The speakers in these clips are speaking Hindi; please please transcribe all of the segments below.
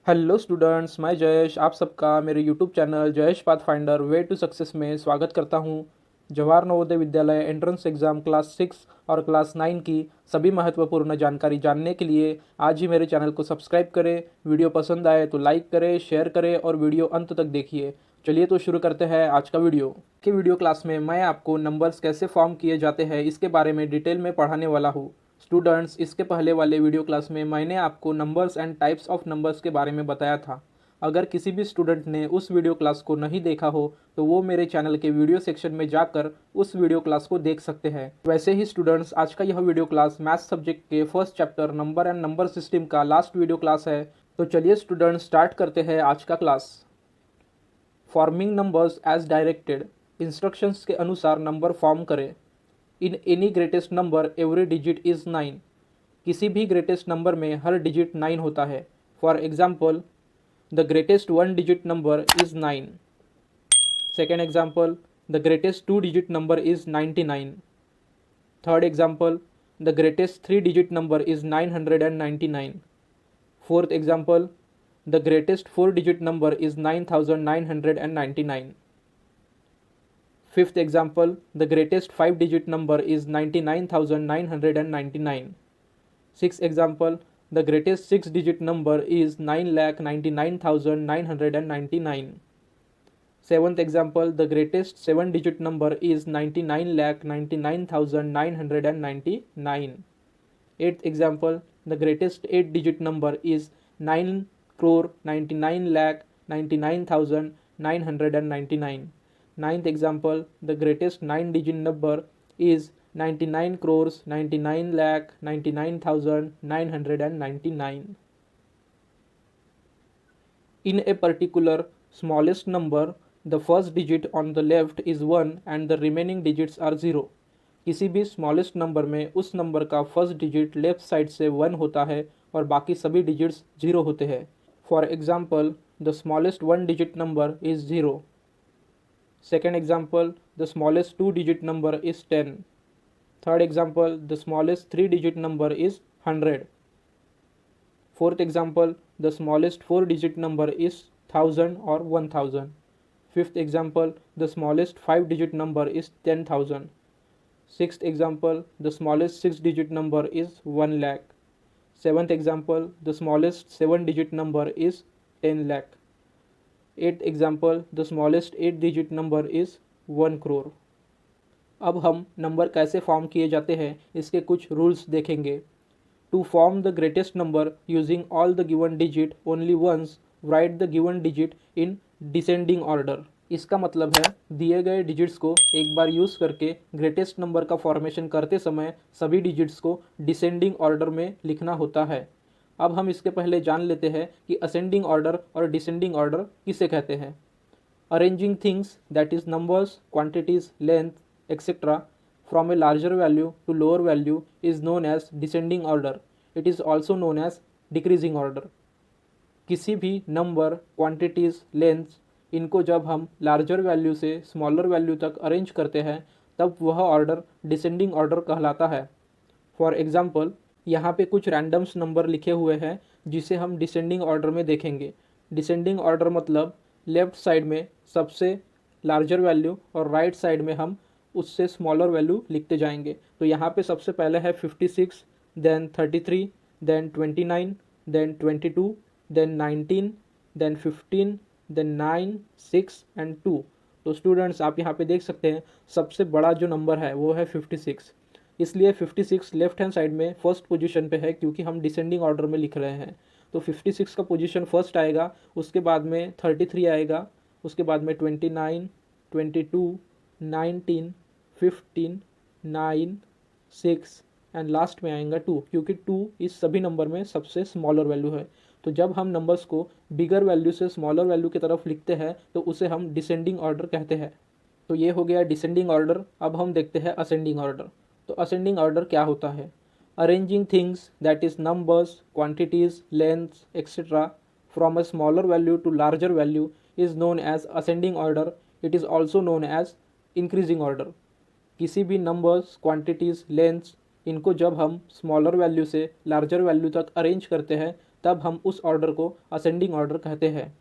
हेलो स्टूडेंट्स, मैं जयेश आप सबका मेरे YouTube channel Jayesh pathfinder way to success में स्वागत करता हूं। Jawahar Navodaya Vidyalaya entrance exam class 6 और क्लास 9 की सभी महत्वपूर्ण जानकारी जानने के लिए आज ही मेरे चैनल को सब्सक्राइब करें। वीडियो पसंद आए तो लाइक करें, शेयर करें और वीडियो अंत तक देखिए। चलिए तो शुरू करते हैं आज का वीडियो क्लास में मैं आपको नंबर्स कैसे फॉर्म किए जाते हैं इसके बारे में डिटेल में पढ़ाने वाला हूँ। स्टूडेंट्स, इसके पहले वाले वीडियो क्लास में मैंने आपको numbers and types of numbers के बारे में बताया था। अगर किसी भी स्टूडेंट ने उस वीडियो क्लास को नहीं देखा हो तो वो मेरे चैनल के वीडियो सेक्शन में जाकर उस वीडियो क्लास को देख सकते हैं। वैसे ही स्टूडेंट्स, आज का यह वीडियो क्लास मैथ्स सब्जेक्ट के first chapter number and number system का लास्ट वीडियो क्लास है। तो चलिए स्टूडेंट्स, स्टार्ट करते हैं आज का class. Forming numbers as directed. Instructions के अनुसार नंबर फॉर्म करें। In any greatest number every digit is 9। किसी भी ग्रेटेस्ट नंबर में हर डिजिट 9 होता है। For example, the greatest 1 digit number is 9। Second example, the greatest 2 digit number is 99। Third example, the greatest 3 digit number is 999। Fourth example, the greatest 4 digit number is 9999। Fifth example, the greatest 5-digit number is 99,999. Sixth example, the greatest 6-digit number is 9,99,999. Seventh example, the greatest 7-digit number is 99,99,999. Eighth example, the greatest 8-digit number is 9,99,99,999. Ninth example, the greatest 9-digit number is 99 crores 99 lakh 99,999. In a particular smallest number, the first digit on the left is 1 and the remaining digits are 0. किसी भी स्मॉलेस्ट नंबर में उस नंबर का फर्स्ट डिजिट लेफ्ट साइड से 1 होता है और बाकी सभी डिजिट्स 0 होते हैं। For example, the smallest 1 digit number is 0। Second example, the smallest 2-digit number is 10. Third example, the smallest 3-digit number is 100. Fourth example, the smallest 4-digit number is 1000 or 1000. Fifth example, the smallest 5-digit number is 10,000. Sixth example, the smallest 6-digit number is 1 lakh. Seventh example, the smallest 7-digit number is 10 lakh. At example, the smallest 8-digit number is 1 crore। अब हम नंबर कैसे फॉर्म किए जाते हैं इसके कुछ रूल्स देखेंगे। To form the greatest number using all the given digit only once, write the given digit in descending order. इसका मतलब है दिए गए डिजिट्स को एक बार यूज़ करके ग्रेटेस्ट नंबर का फॉर्मेशन करते समय सभी डिजिट्स को डिसेंडिंग ऑर्डर में लिखना होता है। अब हम इसके पहले जान लेते हैं कि असेंडिंग ऑर्डर और डिसेंडिंग ऑर्डर किसे कहते हैं। Arranging things, that is numbers, quantities, length etcetera from a larger value to lower value is known as descending order. It is also known as decreasing order. किसी भी नंबर, क्वांटिटीज़, लेंथ्स, इनको जब हम लार्जर वैल्यू से स्मॉलर वैल्यू तक अरेंज करते हैं तब वह ऑर्डर डिसेंडिंग ऑर्डर कहलाता है। फॉर एग्जाम्पल, यहाँ पे कुछ रैंडम्स नंबर लिखे हुए हैं जिसे हम डिसेंडिंग ऑर्डर में देखेंगे। डिसेंडिंग ऑर्डर मतलब लेफ़्ट साइड में सबसे लार्जर वैल्यू और राइट साइड में हम उससे स्मॉलर वैल्यू लिखते जाएंगे। तो यहाँ पे सबसे पहले है 56, then 33, then 29, then 22, then 19, then 15, then 9, 6 and 2। तो स्टूडेंट्स, आप यहाँ पे देख सकते हैं सबसे बड़ा जो नंबर है वो है 56। इसलिए 56 लेफ्ट हैंड साइड में फर्स्ट पोजीशन पे है क्योंकि हम डिसेंडिंग ऑर्डर में लिख रहे हैं। तो 56 का पोजीशन फर्स्ट आएगा, उसके बाद में 33 आएगा, उसके बाद में 29, 22, 19, 15, 9, 6 एंड लास्ट में आएगा 2, क्योंकि 2 इस सभी नंबर में सबसे स्मॉलर वैल्यू है। तो जब हम नंबर्स को बिगर वैल्यू से स्मॉलर वैल्यू की तरफ लिखते हैं तो उसे हम डिसेंडिंग ऑर्डर कहते हैं। तो ये हो गया डिसेंडिंग ऑर्डर। अब हम देखते हैं असेंडिंग ऑर्डर। तो असेंडिंग ऑर्डर क्या होता है? Arranging things, that is numbers, quantities, lengths etcetera from a smaller value to larger value is known as ascending order. It is also known as increasing order. किसी भी नंबर्स, क्वांटिटीज़, लेंथ्स, इनको जब हम स्मॉलर वैल्यू से लार्जर वैल्यू तक अरेंज करते हैं तब हम उस ऑर्डर को असेंडिंग ऑर्डर कहते हैं।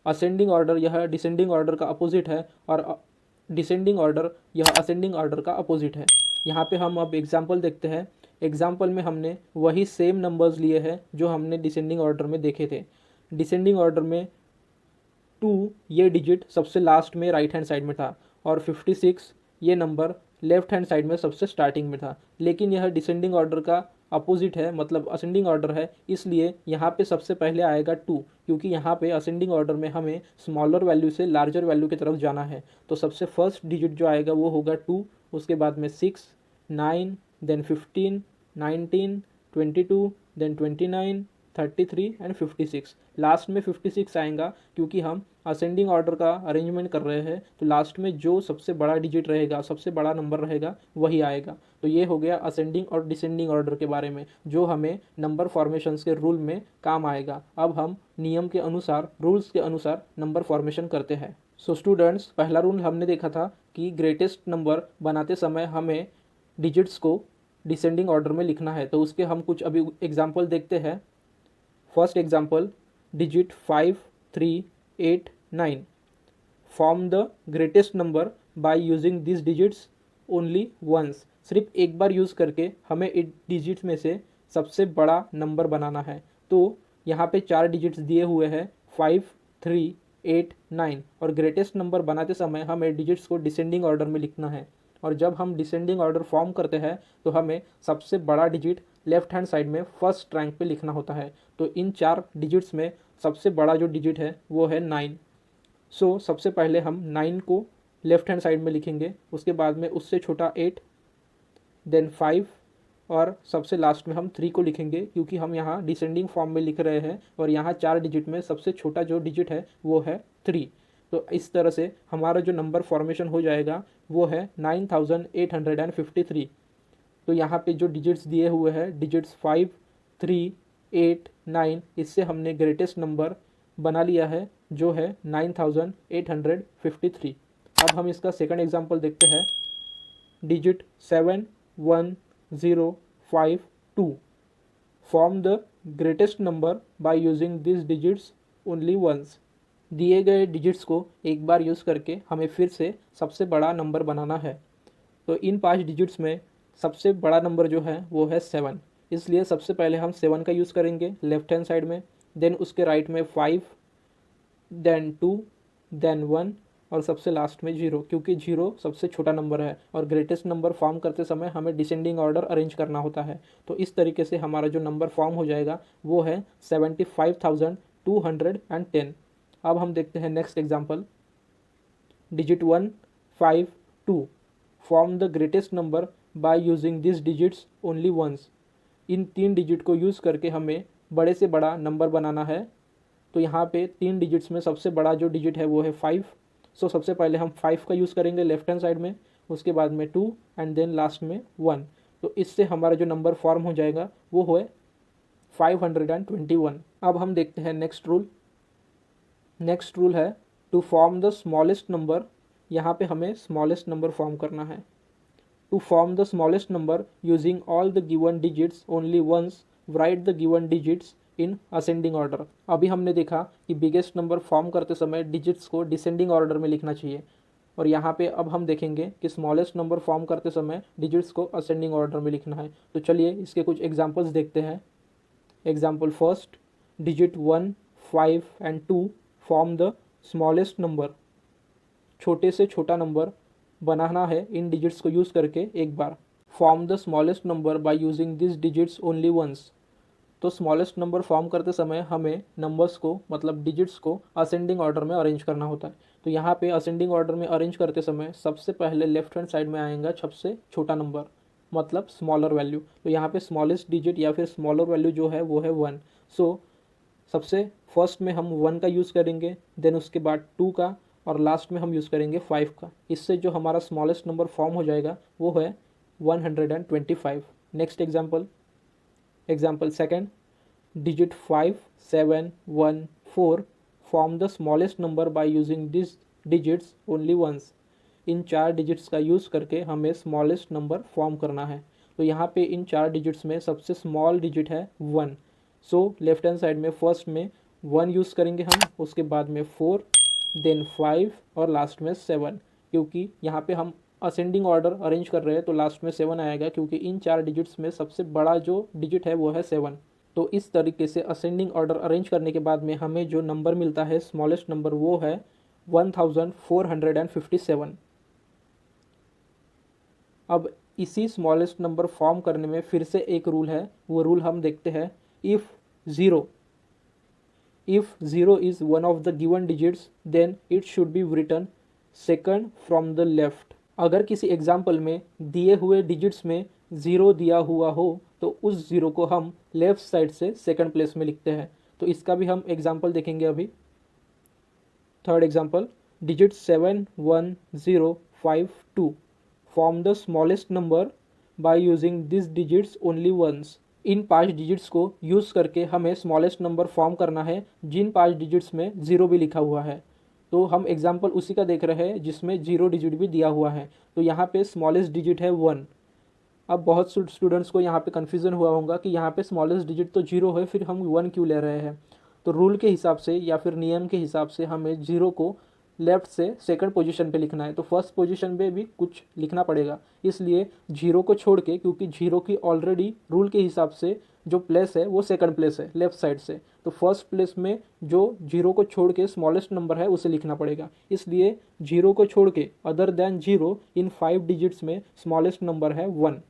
असेंडिंग ऑर्डर यह डिसेंडिंग ऑर्डर का अपोजिट है और डिसेंडिंग ऑर्डर यह असेंडिंग ऑर्डर का अपोजिट है। यहाँ पे हम अब एग्जाम्पल देखते हैं। एग्जाम्पल में हमने वही सेम नंबर्स लिए हैं जो हमने डिसेंडिंग ऑर्डर में देखे थे। डिसेंडिंग ऑर्डर में 2 ये डिजिट सबसे लास्ट में राइट हैंड साइड में था और 56 ये नंबर लेफ्ट हैंड साइड में सबसे स्टार्टिंग में था। लेकिन यह डिसेंडिंग ऑर्डर का अपोजिट है, मतलब असेंडिंग ऑर्डर है, इसलिए यहाँ पे सबसे पहले आएगा 2, क्योंकि यहाँ पे असेंडिंग ऑर्डर में हमें स्मॉलर वैल्यू से लार्जर वैल्यू की तरफ जाना है। तो सबसे फर्स्ट डिजिट जो आएगा वो होगा 2, उसके बाद में 6, 9, देन 15, 19, 22, देन 29, 33 एंड 56। लास्ट में 56 आएगा क्योंकि हम असेंडिंग ऑर्डर का अरेंजमेंट कर रहे हैं, तो लास्ट में जो सबसे बड़ा डिजिट रहेगा, सबसे बड़ा नंबर रहेगा, वही आएगा। तो ये हो गया असेंडिंग और डिसेंडिंग ऑर्डर के बारे में, जो हमें नंबर फॉर्मेशंस के रूल में काम आएगा। अब हम नियम के अनुसार, रूल्स के अनुसार नंबर फॉर्मेशन करते हैं। सो स्टूडेंट्स, पहला रूल हमने देखा था कि ग्रेटेस्ट नंबर बनाते समय हमें डिजिट्स को डिसेंडिंग ऑर्डर में लिखना है। तो उसके हम कुछ अभी एग्जाम्पल देखते हैं। First example, digit 5, 3, 8, 9 form the greatest number by using this digits only once. सिर्फ एक बार यूज़ करके हमें इन डिजिट्स में से सबसे बड़ा नंबर बनाना है। तो यहाँ पे 4 डिजिट्स दिए हुए हैं, 5, 3, 8, 9, और ग्रेटेस्ट नंबर बनाते समय हमें डिजिट्स को डिसेंडिंग ऑर्डर में लिखना है। और जब हम डिसेंडिंग ऑर्डर फॉर्म करते हैं तो हमें सबसे बड़ा डिजिट लेफ्ट हैंड साइड में फर्स्ट रैंक पे लिखना होता है। तो इन 4 डिजिट्स में सबसे बड़ा जो डिजिट है वो है 9। सो सबसे पहले हम 9 को लेफ्ट हैंड साइड में लिखेंगे, उसके बाद में उससे छोटा 8, देन 5, और सबसे लास्ट में हम 3 को लिखेंगे, क्योंकि हम यहाँ डिसेंडिंग फॉर्म में लिख रहे हैं और यहाँ 4 डिजिट में सबसे छोटा जो डिजिट है वो है 3। तो इस तरह से हमारा जो नंबर फॉर्मेशन हो जाएगा वो है 9853। तो यहाँ पे जो डिजिट्स दिए हुए हैं, डिजिट्स 5, 3, 8, 9, इससे हमने ग्रेटेस्ट नंबर बना लिया है जो है 9853। अब हम इसका सेकंड एग्जांपल देखते हैं। Digit 7, 1, 0, 5, 2 form the greatest number by using this digits only once. दिए गए डिजिट्स को एक बार यूज़ करके हमें फिर से सबसे बड़ा नंबर बनाना है। तो इन 5 डिजिट्स में सबसे बड़ा नंबर जो है वो है 7, इसलिए सबसे पहले हम 7 का यूज़ करेंगे लेफ्ट हैंड साइड में, देन उसके राइट में 5, देन 2, देन 1, और सबसे लास्ट में 0, क्योंकि 0 सबसे छोटा नंबर है और ग्रेटेस्ट नंबर फॉर्म करते समय हमें डिसेंडिंग ऑर्डर अरेंज करना होता है। तो इस तरीके से हमारा जो नंबर फॉर्म हो जाएगा वो है 75,210। अब हम देखते हैं next example. Digit 1, 5, 2 form the greatest number by using this digits only once. इन 3 डिजिट को यूज़ करके हमें बड़े से बड़ा नंबर बनाना है। तो यहाँ पे 3 डिजिट्स में सबसे बड़ा जो डिजिट है वो है 5। सो सबसे पहले हम 5 का यूज़ करेंगे लेफ्ट हैंड साइड में, उसके बाद में 2 एंड देन लास्ट में 1। तो इससे हमारा जो नंबर फॉर्म हो जाएगा वो है 521। अब हम देखते हैं नेक्स्ट रूल। नेक्स्ट रूल है to form the smallest number. यहाँ पे हमें स्मॉलेस्ट नंबर फॉर्म करना है। To form the smallest number using all the given digits only once, write the given digits in ascending order. अभी हमने देखा कि बिगेस्ट नंबर फॉर्म करते समय डिजिट्स को डिसेंडिंग ऑर्डर में लिखना चाहिए, और यहाँ पे अब हम देखेंगे कि स्मॉलेस्ट नंबर फॉर्म करते समय डिजिट्स को असेंडिंग ऑर्डर में लिखना है। तो चलिए इसके कुछ एग्जांपल्स देखते हैं। Example first, digit 1, 5 and 2 form the smallest number. छोटे से छोटा नंबर बनाना है इन डिजिट्स को यूज़ करके एक बार। Form the smallest number by using this digits only once. तो स्मॉलेस्ट नंबर फॉर्म करते समय हमें नंबर्स को, मतलब डिजिट्स को असेंडिंग ऑर्डर में अरेंज करना होता है। तो यहाँ पे असेंडिंग ऑर्डर में अरेंज करते समय सबसे पहले लेफ्ट हैंड साइड में आएगा सबसे छोटा नंबर, मतलब स्मॉलर वैल्यू। तो यहाँ पे स्मॉलेस्ट डिजिट या फिर स्मॉलर वैल्यू जो है वो है 1। सो सबसे फर्स्ट में हम 1 का यूज़ करेंगे, देन उसके बाद 2 का, और लास्ट में हम यूज़ करेंगे 5 का। इससे जो हमारा स्मॉलेस्ट नंबर फॉर्म हो जाएगा वो है 125। Next example. Example second, digit 5, 7, 1, 4 form the smallest number by using this digits only once. इन 4 डिजिट्स का यूज़ करके हमें स्मॉलेस्ट नंबर फॉर्म करना है। तो यहाँ पे इन 4 डिजिट्स में सबसे स्मॉल डिजिट है 1। सो लेफ्ट हैंड साइड में फर्स्ट में 1 यूज़ करेंगे हम, उसके बाद में 4, देन 5 और लास्ट में 7। क्योंकि यहाँ पे हम असेंडिंग ऑर्डर अरेंज कर रहे हैं तो लास्ट में 7 आएगा, क्योंकि इन 4 डिजिट्स में सबसे बड़ा जो डिजिट है वो है 7। तो इस तरीके से असेंडिंग ऑर्डर अरेंज करने के बाद में हमें जो नंबर मिलता है स्मॉलेस्ट नंबर वो है 1457। अब इसी स्मॉलेस्ट नंबर फॉर्म करने में फिर से एक रूल है, वो रूल हम देखते हैं। If zero is one of the given digits then it should be written second from the left. अगर किसी एग्जाम्पल में दिए हुए डिजिट्स में ज़ीरो दिया हुआ हो तो उस ज़ीरो को हम लेफ़्ट साइड से सेकंड प्लेस में लिखते हैं। तो इसका भी हम एग्जाम्पल देखेंगे अभी। Third example, digit 71052 form the smallest number by using this digits only once. इन 5 डिजिट्स को यूज़ करके हमें स्मॉलेस्ट नंबर फॉर्म करना है जिन 5 डिजिट्स में ज़ीरो भी लिखा हुआ है। तो हम एग्जाम्पल उसी का देख रहे हैं जिसमें 0 डिजिट भी दिया हुआ है। तो यहाँ पे स्मॉलेस्ट डिजिट है 1। अब बहुत स्टूडेंट्स को यहाँ पे कन्फ्यूज़न हुआ होगा कि यहाँ पे स्मॉलेस्ट डिजिट तो 0 है, फिर हम 1 क्यों ले रहे हैं। तो रूल के हिसाब से या फिर नियम के हिसाब से हमें 0 को लेफ़्ट से सेकंड पोजीशन पे लिखना है, तो फर्स्ट पोजीशन पे भी कुछ लिखना पड़ेगा। इसलिए 0 को छोड़ के, क्योंकि 0 की ऑलरेडी रूल के हिसाब से जो प्लेस है वो सेकंड प्लेस है लेफ़्ट साइड से, तो फर्स्ट प्लेस में जो 0 को छोड़ के स्मॉलेस्ट नंबर है उसे लिखना पड़ेगा। इसलिए 0 को छोड़ के अदर देन 0 इन 5 डिजिट्स में स्मॉलेस्ट नंबर है 1।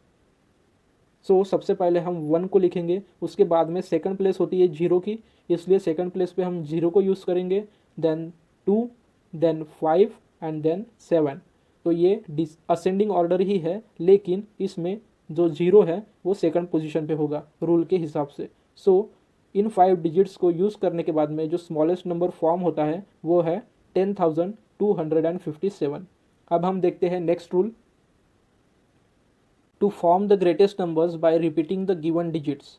सो सबसे पहले हम 1 को लिखेंगे, उसके बाद में सेकंड प्लेस होती है 0 की, इसलिए सेकंड प्लेस पे हम 0 को यूज़ करेंगे, देन 2, देन 5 एंड देन 7। तो ये असेंडिंग ऑर्डर ही है, लेकिन इसमें जो 0 है वो सेकंड पोजीशन पे होगा रूल के हिसाब से। सो इन 5 डिजिट्स को यूज़ करने के बाद में जो स्मॉलेस्ट नंबर फॉर्म होता है वो है 10,257। अब हम देखते हैं next rule. To form the greatest numbers by repeating the given digits.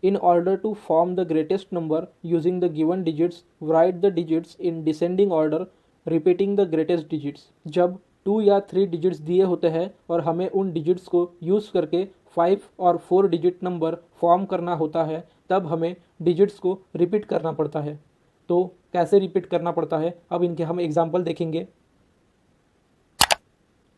In order to form the greatest number using the given digits, write the digits in descending order, repeating the greatest digits. जब 2 या 3 डिजिट्स दिए होते हैं और हमें उन डिजिट्स को यूज़ करके 5 और 4 डिजिट नंबर फॉर्म करना होता है, तब हमें डिजिट्स को रिपीट करना पड़ता है। तो कैसे रिपीट करना पड़ता है, अब इनके हम एग्जाम्पल देखेंगे।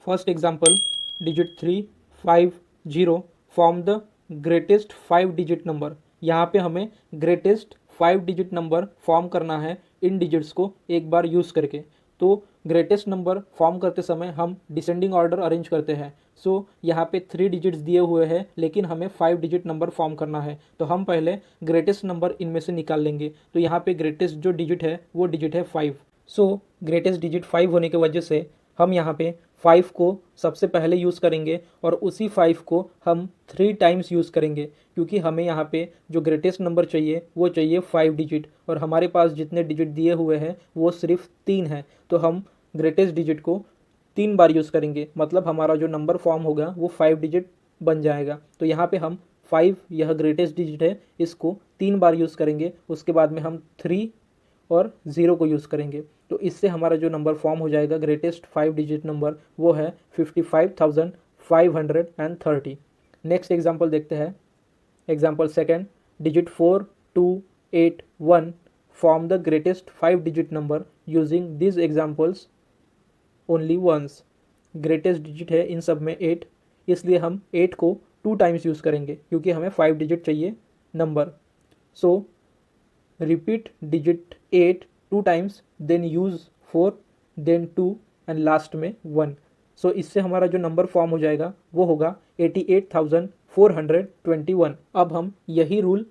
First example, digit 350 form the greatest 5 digit number. यहाँ पे हमें ग्रेटेस्ट 5 डिजिट नंबर फॉर्म करना है इन डिजिट्स को एक बार यूज़ करके। तो ग्रेटेस्ट नंबर फॉर्म करते समय हम डिसेंडिंग ऑर्डर अरेंज करते हैं। सो यहाँ पे 3 डिजिट्स दिए हुए हैं लेकिन हमें 5 डिजिट नंबर फॉर्म करना है, तो हम पहले ग्रेटेस्ट नंबर इनमें से निकाल लेंगे। तो यहाँ पे ग्रेटेस्ट जो डिजिट है वो डिजिट है 5। सो ग्रेटेस्ट डिजिट 5 होने की वजह से हम यहाँ पे 5 को सबसे पहले यूज़ करेंगे और उसी 5 को हम 3 टाइम्स यूज़ करेंगे, क्योंकि हमें यहाँ पे जो ग्रेटेस्ट नंबर चाहिए वो चाहिए 5 डिजिट और हमारे पास जितने डिजिट दिए हुए हैं वो सिर्फ 3 हैं। तो हम ग्रेटेस्ट डिजिट को 3 बार यूज़ करेंगे, मतलब हमारा जो नंबर फॉर्म होगा वो 5 डिजिट बन जाएगा। तो यहाँ पे हम 5, यह ग्रेटेस्ट डिजिट है, इसको 3 बार यूज़ करेंगे, उसके बाद में हम 3 और 0 को यूज़ करेंगे। तो इससे हमारा जो नंबर फॉर्म हो जाएगा ग्रेटेस्ट 5 डिजिट नंबर वो है 55,530। नेक्स्ट एग्जांपल देखते हैं। Example second, digit 4281 form the greatest 5 digit number using this examples only once. Greatest digit है इन सब में 8, इसलिए हम 8 को 2 टाइम्स यूज़ करेंगे क्योंकि हमें 5 डिजिट चाहिए number. So repeat digit 8 2 times, then use 4, then 2 and last में 1। सो इससे हमारा जो नंबर फॉर्म हो जाएगा वो होगा 88,421। अब हम यही रूल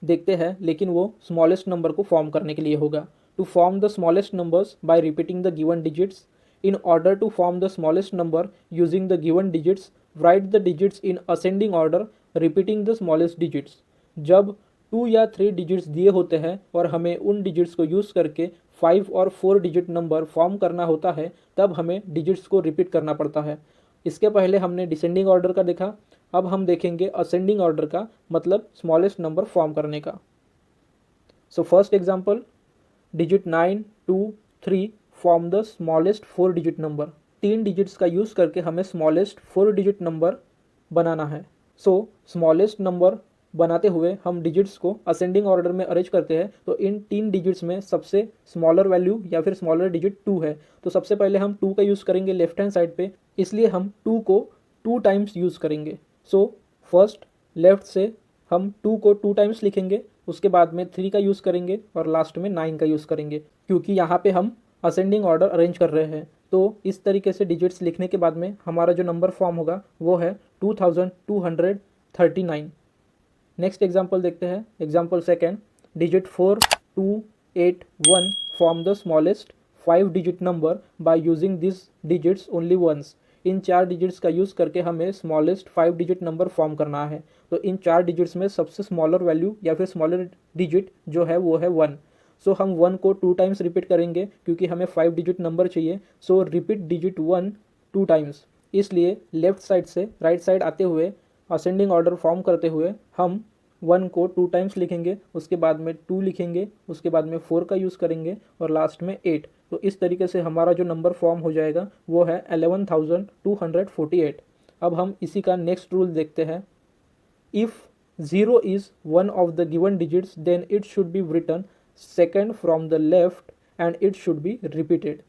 देखते हैं लेकिन वो स्मॉलेस्ट नंबर को फॉर्म करने के लिए होगा। To form the smallest numbers by repeating the given digits. In order to form the smallest number using the given digits, write the digits in ascending order repeating the smallest digits. जब 2 या 3 डिजिट्स दिए होते हैं और हमें उन डिजिट्स को यूज़ करके 5 और 4 डिजिट नंबर फॉर्म करना होता है, तब हमें डिजिट्स को रिपीट करना पड़ता है। इसके पहले हमने डिसेंडिंग ऑर्डर का देखा, अब हम देखेंगे असेंडिंग ऑर्डर का, मतलब स्मॉलेस्ट नंबर फॉर्म करने का। So first example, digit 923 form the smallest 4 digit number. 3 digits का यूज़ करके हमें स्मॉलेस्ट 4 डिजिट नंबर बनाना है। सो स्मॉलेस्ट नंबर बनाते हुए हम डिजिट्स को असेंडिंग ऑर्डर में अरेंज करते हैं, तो इन 3 डिजिट्स में सबसे स्मॉलर वैल्यू या फिर स्मॉलर डिजिट 2 है। तो सबसे पहले हम 2 का यूज़ करेंगे लेफ्ट हैंड साइड पे, इसलिए हम 2 को 2 टाइम्स यूज़ करेंगे। सो फर्स्ट लेफ्ट से हम 2 को 2 टाइम्स लिखेंगे, उसके बाद में 3 का यूज़ करेंगे और लास्ट में 9 का यूज़ करेंगे, क्योंकि यहाँ पे हम असेंडिंग ऑर्डर अरेंज कर रहे हैं। तो इस तरीके से डिजिट्स लिखने के बाद में हमारा जो नंबर फॉर्म होगा वो है 2239। नेक्स्ट एग्जाम्पल देखते हैं। Example second, digit 4281 form the smallest 5 digit number by using this digits only once. इन 4 डिजिट्स का यूज़ करके हमें स्मॉलेस्ट 5 डिजिट नंबर फॉर्म करना है। तो इन 4 डिजिट्स में सबसे स्मॉलर वैल्यू या फिर स्मॉलर डिजिट जो है वो है 1। सो हम 1 को 2 टाइम्स रिपीट करेंगे क्योंकि हमें 5 डिजिट नंबर चाहिए। सो रिपीट डिजिट 1 2 टाइम्स। इसलिए लेफ्ट साइड से राइट साइड आते हुए असेंडिंग ऑर्डर फॉर्म करते हुए हम 1 को 2 टाइम्स लिखेंगे, उसके बाद में 2 लिखेंगे, उसके बाद में 4 का यूज़ करेंगे और लास्ट में 8। तो इस तरीके से हमारा जो नंबर फॉर्म हो जाएगा वो है 11,248। अब हम इसी का नेक्स्ट रूल देखते हैं। If 0 is one of the given digits then it should be written second from the left and it should be repeated.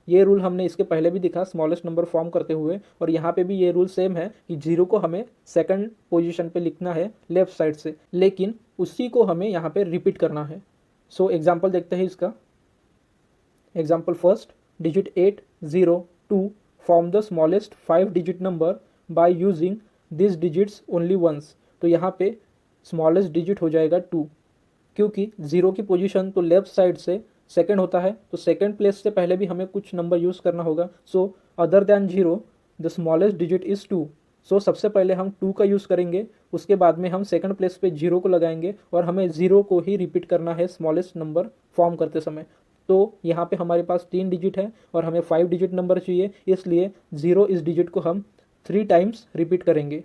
ये रूल हमने इसके पहले भी दिखा स्मॉलेस्ट नंबर फॉर्म करते हुए, और यहाँ पे भी ये रूल सेम है कि 0 को हमें सेकंड पोजीशन पे लिखना है लेफ्ट साइड से, लेकिन उसी को हमें यहाँ पे रिपीट करना है। सो एग्जाम्पल देखते हैं इसका। Example first, digit 802 form the smallest 5 digit number by using this digits only once. तो यहाँ पे स्मॉलेस्ट डिजिट हो जाएगा 2, क्योंकि 0 की पोजीशन तो लेफ्ट साइड से सेकंड होता है, तो सेकंड प्लेस से पहले भी हमें कुछ नंबर यूज़ करना होगा। So other than 0 the smallest digit is 2। सो सबसे पहले हम 2 का यूज़ करेंगे, उसके बाद में हम सेकंड प्लेस पे 0 को लगाएंगे और हमें 0 को ही रिपीट करना है स्मॉलेस्ट नंबर फॉर्म करते समय। तो यहाँ पे हमारे पास 3 डिजिट है और हमें 5 डिजिट नंबर चाहिए, इसलिए 0 इस डिजिट को हम 3 टाइम्स रिपीट करेंगे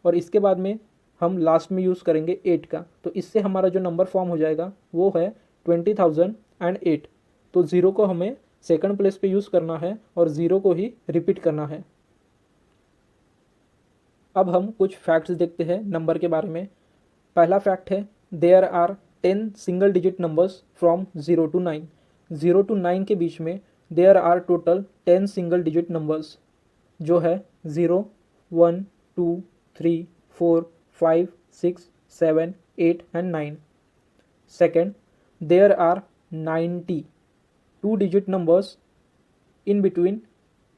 और इसके बाद में हम लास्ट में यूज़ करेंगे 8 का। तो इससे हमारा जो नंबर फॉर्म हो जाएगा वो है 20,008। तो 0 को हमें सेकंड प्लेस पे यूज़ करना है और 0 को ही रिपीट करना है। अब हम कुछ फैक्ट्स देखते हैं नंबर के बारे में। पहला फैक्ट है, there are 10 single digit numbers from 0 to 9। 0 to 9 के बीच में there are total 10 single digit numbers, जो है 0 1 2 3 4 5 6 7 8 and 9। Second, there are 90 to digit numbers in between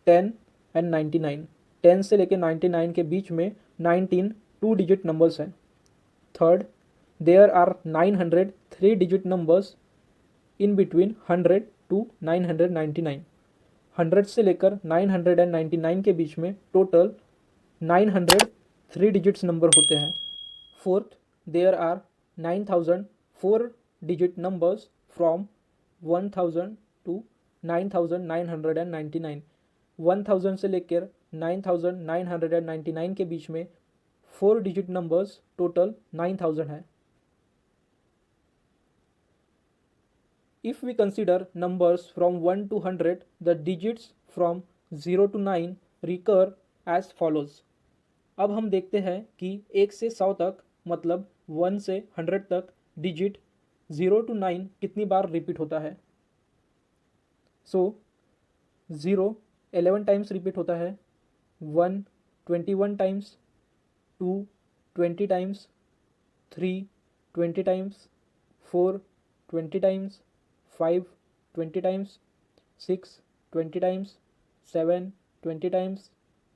10 and 99। 10 से लेकर 99 के बीच में 19 टू डिजिट नंबर्स हैं। Third, there are 900 three digit numbers in between 100 to 999। 100 से लेकर 999 के बीच में टोटल 900 थ्री डिजिट्स नंबर होते हैं। Fourth, there are 9000 four digit numbers from 1000 to 9999। 1000 से लेकर 9999 के बीच में 4 डिजिट नंबर्स टोटल 9000 है। If we consider numbers from 1 to 100, the digits from 0 to 9 recur as follows। अब हम देखते हैं कि 1 से 100 तक मतलब 1 से 100 तक डिजिट 0 to 9 कितनी बार रिपीट होता है। सो 0 11 टाइम्स रिपीट होता है, 1 21 times, 2 20 times, 3 20 times, 4 20 times, 5 20 times, 6 20 times, 7 20 times,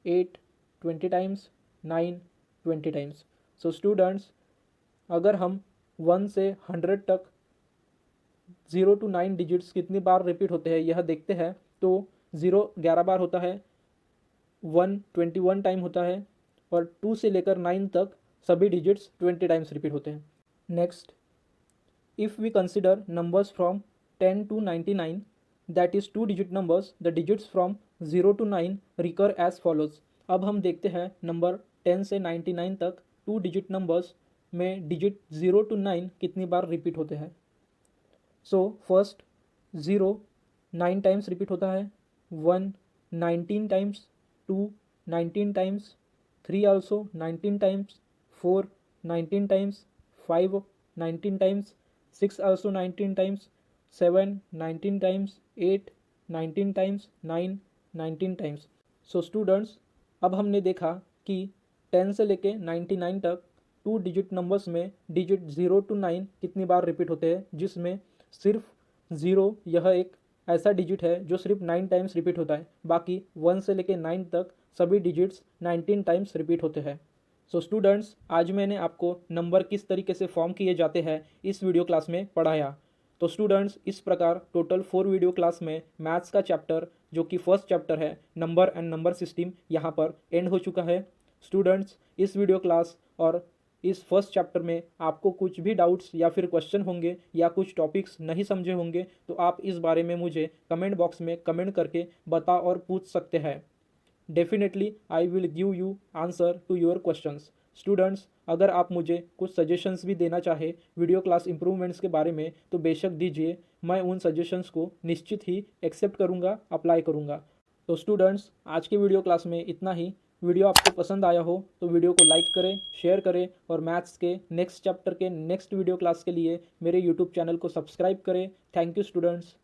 8 20 times, 9 20 times. So students, अगर हम 1 से 100 तक 0 to 9 डिजिट्स कितनी बार रिपीट होते हैं यह देखते हैं, तो 0 11 बार होता है, 1 21 टाइम होता है और 2 से लेकर 9 तक सभी डिजिट्स 20 टाइम्स रिपीट होते हैं। Next, if we consider numbers from 10 to 99, that is 2 digit numbers, the digits from 0 to 9 recur as follows। अब हम देखते हैं नंबर 10 से 99 तक 2 डिजिट नंबर्स में डिजिट 0 to 9 कितनी बार रिपीट होते हैं। सो फर्स्ट 0 9 टाइम्स रिपीट होता है, 1 19 times, 2 19 times, 3 also 19 times, 4 19 times, 5 19 times, 6 also 19 times, 7 19 times, 8 19 times, 9 19 times. So students, अब हमने देखा कि 10 से लेके 99 तक 2 डिजिट नंबर्स में डिजिट 0 to 9 कितनी बार रिपीट होते हैं, जिसमें सिर्फ 0 यह एक ऐसा डिजिट है जो सिर्फ 9 टाइम्स रिपीट होता है, बाकी 1 से लेके 9 तक सभी डिजिट्स 19 टाइम्स रिपीट होते हैं. सो स्टूडेंट्स, आज मैंने आपको नंबर किस तरीके से फॉर्म किए जाते हैं इस वीडियो क्लास में पढ़ाया. तो स्टूडेंट्स, इस प्रकार टोटल 4 वीडियो क्लास में मैथ्स का चैप्टर जो कि फर्स्ट चैप्टर है नंबर एंड नंबर सिस्टम यहाँ पर एंड हो चुका है. स्टूडेंट्स, इस वीडियो क्लास और इस फर्स्ट चैप्टर में आपको कुछ भी डाउट्स या फिर क्वेश्चन होंगे या कुछ टॉपिक्स नहीं समझे होंगे तो आप इस बारे में मुझे कमेंट बॉक्स में कमेंट करके बता और पूछ सकते हैं. Definitely I will give you answer to your questions. Students, अगर आप मुझे कुछ सजेशंस भी देना चाहे वीडियो क्लास इंप्रूवमेंट्स के बारे में तो बेशक दीजिए. मैं उन सजेशंस को निश्चित ही एक्सेप्ट करूँगा, अप्लाई करूँगा. तो स्टूडेंट्स, आज के वीडियो क्लास में इतना ही. वीडियो आपको पसंद आया हो तो वीडियो को लाइक करें, शेयर करें और मैथ्स के नेक्स्ट चैप्टर के नेक्स्ट वीडियो क्लास के लिए मेरे यूट्यूब चैनल को सब्सक्राइब करें. Thank you students.